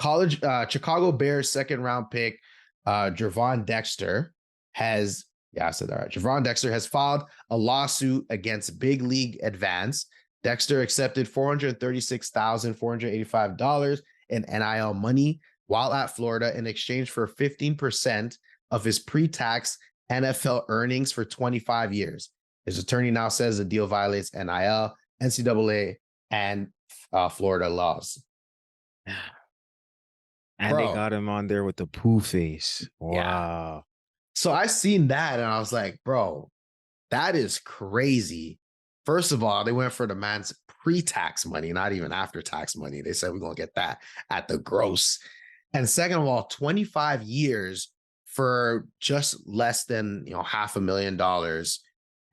Chicago Bears second round pick, Javon Dexter has, yeah, I said that right. Javon Dexter has filed a lawsuit against Big League Advance. Dexter accepted $436,485 in NIL money while at Florida in exchange for 15% of his pre-tax NFL earnings for 25 years. His attorney now says the deal violates NIL, NCAA, and Florida laws. And they Bro, got him on there with the poo face. yeah. Wow. So I seen that and I was like, bro, that is crazy. First of all, they went for the man's pre-tax money, not even after-tax money. They said we're gonna get that at the gross. And second of all, 25 years for just less than $500,000.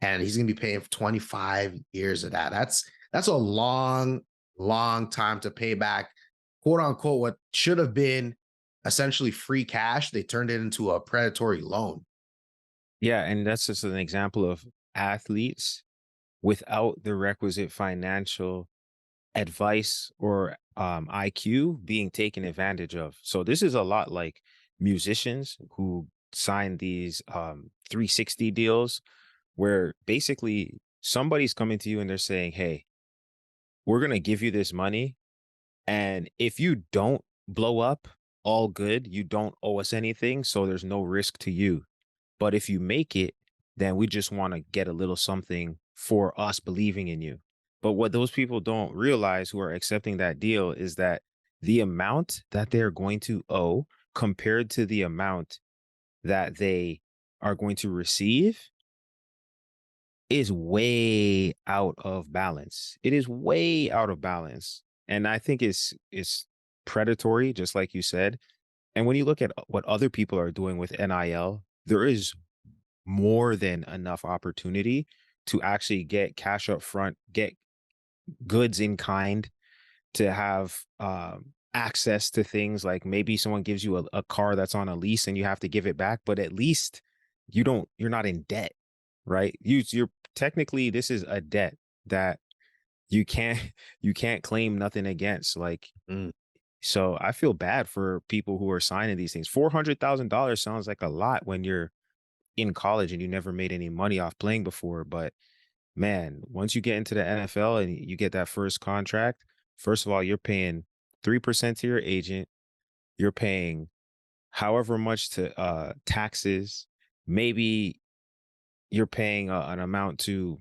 And he's gonna be paying for 25 years of that. That's a long, long time to pay back, quote unquote, what should have been essentially free cash. They turned it into a predatory loan. Yeah, and that's just an example of athletes without the requisite financial advice or IQ being taken advantage of. So this is a lot like musicians who sign these 360 deals where basically somebody's coming to you and they're saying, "Hey, we're going to give you this money, and if you don't blow up, all good. You don't owe us anything, so there's no risk to you. But if you make it, then we just want to get a little something for us believing in you." But what those people don't realize who are accepting that deal is that the amount that they're going to owe compared to the amount that they are going to receive is way out of balance. It is way out of balance. And I think it's predatory, just like you said. And when you look at what other people are doing with NIL, there is more than enough opportunity to actually get cash up front, get goods in kind, to have access to things like maybe someone gives you a car that's on a lease and you have to give it back, but at least you're not in debt, right? You're technically, this is a debt that you can't you can't claim nothing against. Like, Mm. so I feel bad for people who are signing these things. $400,000 sounds like a lot when you're in college and you never made any money off playing before. But man, once you get into the NFL and you get that first contract, first of all, you're paying 3% to your agent. You're paying however much to taxes. Maybe you're paying an amount to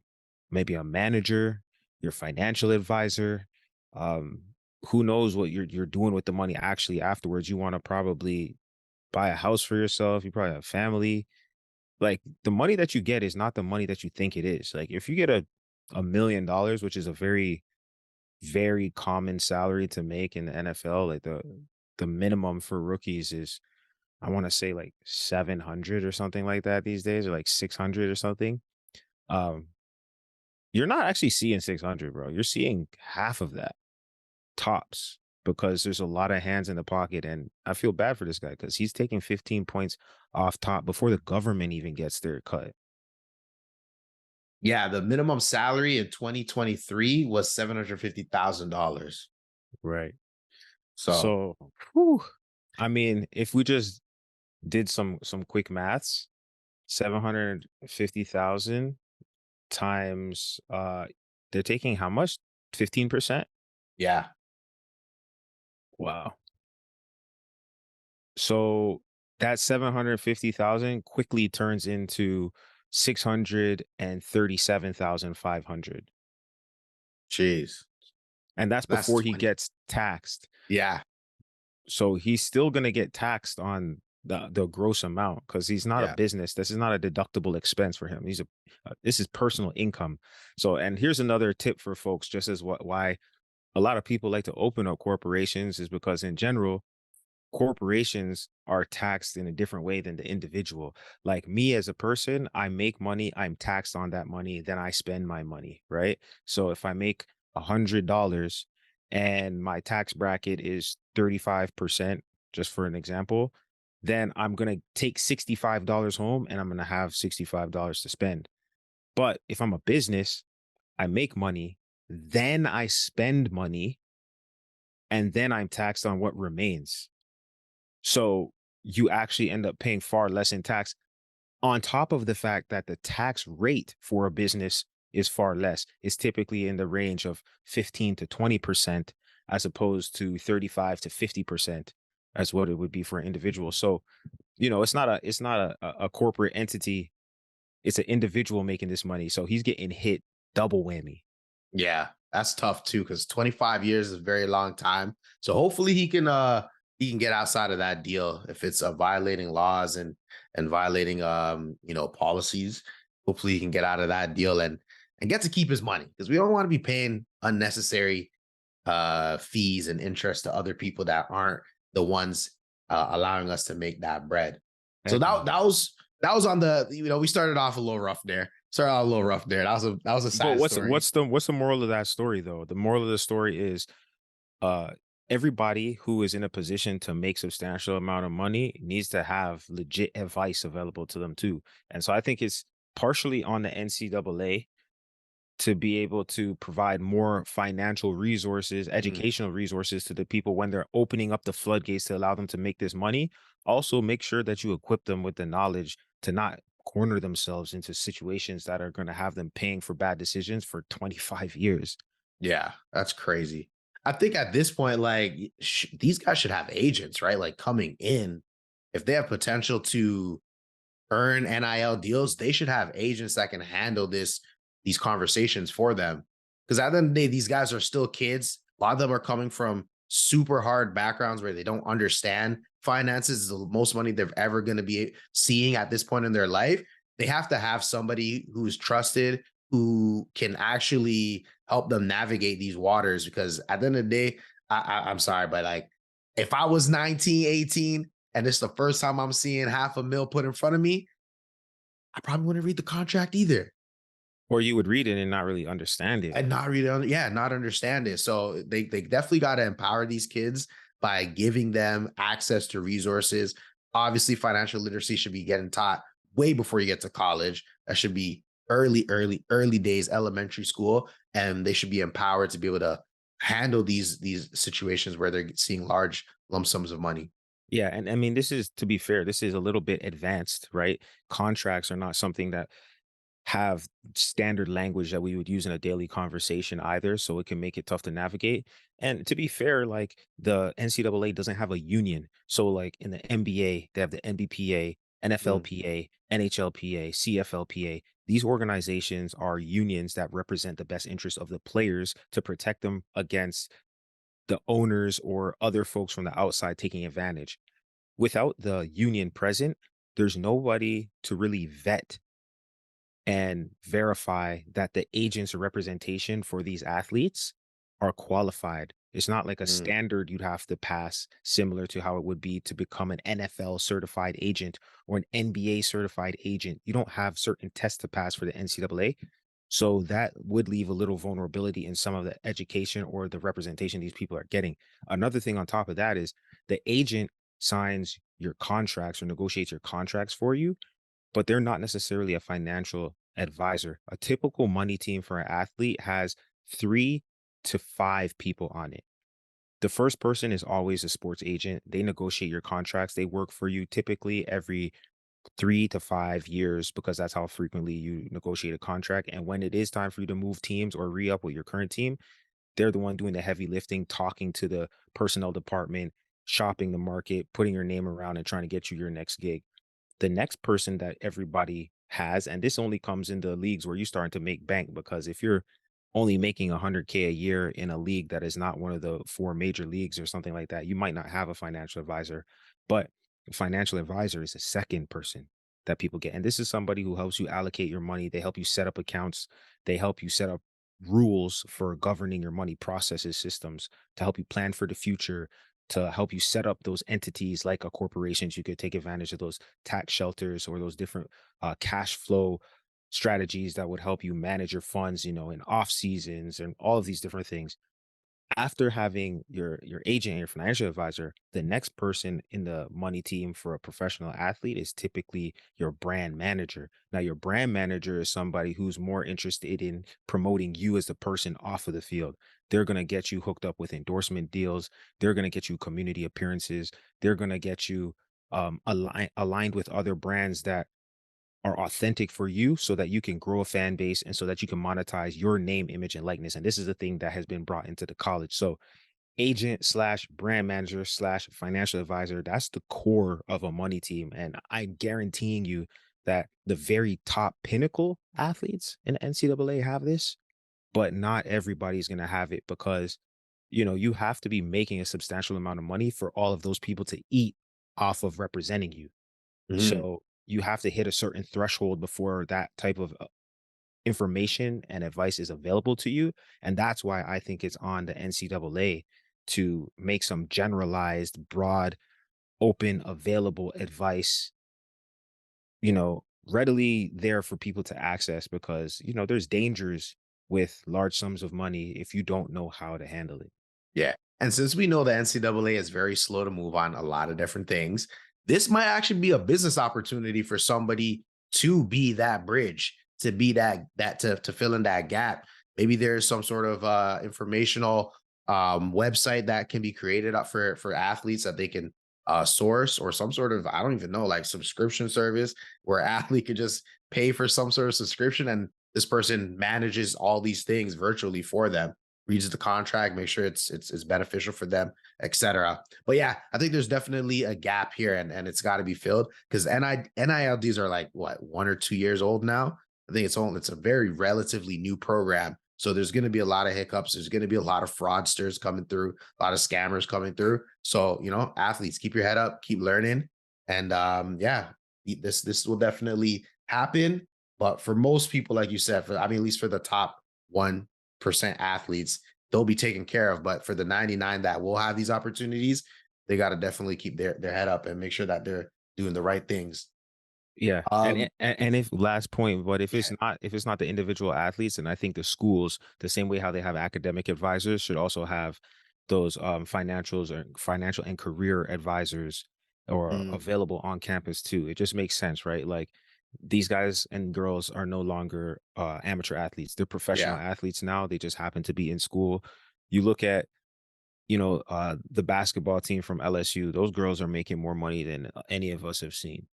maybe a manager, your financial advisor. Um, who knows what you're doing with the money actually afterwards? You want to probably buy a house for yourself. You probably have family. Like, the money that you get is not the money that you think it is. Like, if you get $1 million, which is a very, very common salary to make in the NFL, like the minimum for rookies is, I want to say, like 700 or something like that these days, or like 600 or something. Um, you're not actually seeing 600, bro. You're seeing half of that tops, because there's a lot of hands in the pocket. And I feel bad for this guy because he's taking 15 points off top before the government even gets their cut. Yeah, the minimum salary in 2023 was $750,000. Right. So So, whew, I mean, if we just did some quick maths, 750,000 times they're taking how much? 15%? yeah, Wow. So that 750,000 quickly turns into 637,500. jeez, And that's that's before he 20. gets taxed. Yeah, So he's still going to get taxed on the gross amount because he's not a yeah, business. This is not a deductible expense for him. This is personal income. So, and here's another tip for folks, just as why a lot of people like to open up corporations, is because in general, corporations are taxed in a different way than the individual. Like me as a person, I make money, I'm taxed on that money, then I spend my money, right? So if I make $100 and my tax bracket is 35%, just for an example, then I'm going to take $65 home and I'm going to have $65 to spend. But if I'm a business, I make money, then I spend money, and then I'm taxed on what remains. So you actually end up paying far less in tax on top of the fact that the tax rate for a business is far less. It's typically in the range of 15 to 20% as opposed to 35 to 50% as what it would be for an individual. So, it's not a corporate entity, it's an individual making this money. So he's getting hit double whammy. Yeah, that's tough too, because 25 years is a very long time. So hopefully he can get outside of that deal if it's violating laws and violating policies. Hopefully he can get out of that deal and get to keep his money, because we don't want to be paying unnecessary fees and interest to other people that aren't the ones allowing us to make that bread. So Heck that no. that was that was on the we started off a little rough there. Started out a little rough there. That was a But sad story. what's the moral of that story though? The moral of the story is uh everybody who is in a position to make substantial amount of money needs to have legit advice available to them too. And so I think it's partially on the NCAA to be able to provide more financial resources, Mm, educational resources to the people when they're opening up the floodgates to allow them to make this money. Also, make sure that you equip them with the knowledge to not corner themselves into situations that are going to have them paying for bad decisions for 25 years. yeah, that's crazy. I think at this point, like these guys should have agents, right? Like coming in, if they have potential to earn NIL deals, they should have agents that can handle these conversations for them. Because at the end of the day, these guys are still kids. A lot of them are coming from super hard backgrounds where they don't understand finances. Is the most money they're ever going to be seeing at this point in their life. They have to have somebody who's trusted, who can actually help them navigate these waters. Because at the end of the day, I'm sorry, but like if I was 19, 18, and it's the first time I'm seeing half a mil put in front of me, I probably wouldn't read the contract either Or you would read it and not really understand it. and not read it. Yeah, not understand it. So they definitely got to empower these kids by giving them access to resources. Obviously, financial literacy should be getting taught way before you get to college. That should be early days, elementary school, and they should be empowered to be able to handle these situations where they're seeing large lump sums of money. Yeah, and I mean, this is to be fair, this is a little bit advanced, right? Contracts are not something that have standard language that we would use in a daily conversation either, so it can make it tough to navigate. And to be fair, like the NCAA doesn't have a union. So like in the NBA, they have the NBPA, Mm, NFLPA, NHLPA, CFLPA. These organizations are unions that represent the best interests of the players to protect them against the owners or other folks from the outside taking advantage. Without the union present, there's nobody to really vet and verify that the agents or representation for these athletes are qualified. It's not like a mm. standard you'd have to pass, similar to how it would be to become an NFL certified agent or an NBA certified agent. You don't have certain tests to pass for the NCAA. So that would leave a little vulnerability in some of the education or the representation these people are getting. Another thing on top of that is the agent signs your contracts or negotiates your contracts for you, but they're not necessarily a financial advisor. A typical money team for an athlete has 3 to 5 people on it. The first person is always a sports agent. They negotiate your contracts. They work for you typically every 3 to 5 years because that's how frequently you negotiate a contract. And when it is time for you to move teams or re-up with your current team, they're the one doing the heavy lifting, talking to the personnel department, shopping the market, putting your name around and trying to get you your next gig. The next person that everybody has, and this only comes in the leagues where you're starting to make bank, because if you're only making 100K a year in a league that is not one of the 4 major leagues or something like that, you might not have a financial advisor. But a financial advisor is a second person that people get. And this is somebody who helps you allocate your money. They help you set up accounts. They help you set up rules for governing your money processes, systems to help you plan for the future, to help you set up those entities like a corporation. So you could take advantage of those tax shelters or those different cash flow strategies that would help you manage your funds, in off seasons and all of these different things. After having your agent and your financial advisor, the next person in the money team for a professional athlete is typically your brand manager. Now, your brand manager is somebody who's more interested in promoting you as the person off of the field. they're going to get you hooked up with endorsement deals. They're going to get you community appearances. They're going to get you aligned with other brands that are authentic for you so that you can grow a fan base and so that you can monetize your name, image, and likeness. And this is the thing that has been brought into the college. So agent slash brand manager slash financial advisor, that's the core of a money team. And I'm guaranteeing you that the very top pinnacle athletes in the NCAA have this, but not everybody's going to have it because, you have to be making a substantial amount of money for all of those people to eat off of representing you. Mhm. So you have to hit a certain threshold before that type of information and advice is available to you. And that's why I think it's on the NCAA to make some generalized, broad, open, available advice, readily there for people to access because, there's dangers with large sums of money if you don't know how to handle it. Yeah. And since we know the NCAA is very slow to move on a lot of different things, this might actually be a business opportunity for somebody to be that bridge, to be that to fill in that gap. Maybe there's some sort of informational website that can be created up for athletes that they can source, or some sort of, I don't even know, like subscription service where athlete could just pay for some sort of subscription, and this person manages all these things virtually for them, reads the contract, make sure it's beneficial for them, etc. But yeah, I think there's definitely a gap here, and it's got to be filled because NILDs are like what, 1 or 2 years old now. I think it's a very relatively new program. So there's going to be a lot of hiccups. There's going to be a lot of fraudsters coming through, a lot of scammers coming through. So, athletes, keep your head up, keep learning. And yeah, this will definitely happen. But for most people, like you said, I mean, at least for the top 1% athletes, they'll be taken care of. But for the 99 that will have these opportunities, they got to definitely keep their head up and make sure that they're doing the right things. Yeah, and Um, a- and if last point, but yeah, if it's not the individual athletes, and I think the schools, the same way how they have academic advisors, should also have those financial and career advisors or mm, available on campus too. It just makes sense, right? Like these guys and girls are no longer amateur athletes; they're professional yeah, athletes now. They just happen to be in school. You look at the basketball team from LSU, those girls are making more money than any of us have seen,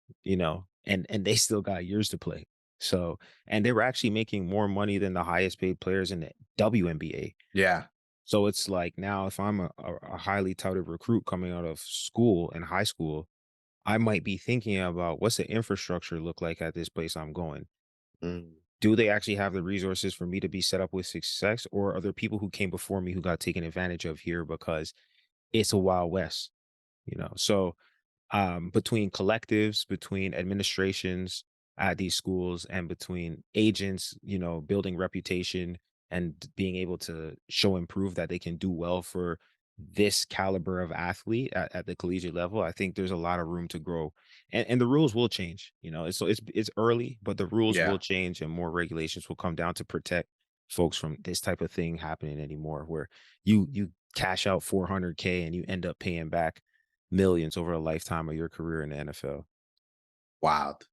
and they still got years to play. So, and they were actually making more money than the highest paid players in the WNBA. yeah. So it's like now if I'm a highly touted recruit coming out of school and high school, I might be thinking about what's the infrastructure look like at this place I'm going. Mm, Do they actually have the resources for me to be set up with success, or are there people who came before me who got taken advantage of here because it's a wild west? So between collectives, between administrations at these schools, and between agents, building reputation and being able to show and prove that they can do well for this caliber of athlete at the collegiate level, I think there's a lot of room to grow. And the rules will change. It's early, but the rules will yeah. change and more regulations will come down to protect folks from this type of thing happening anymore, where you cash out 400K and you end up paying back millions over a lifetime of your career in the NFL. Wild.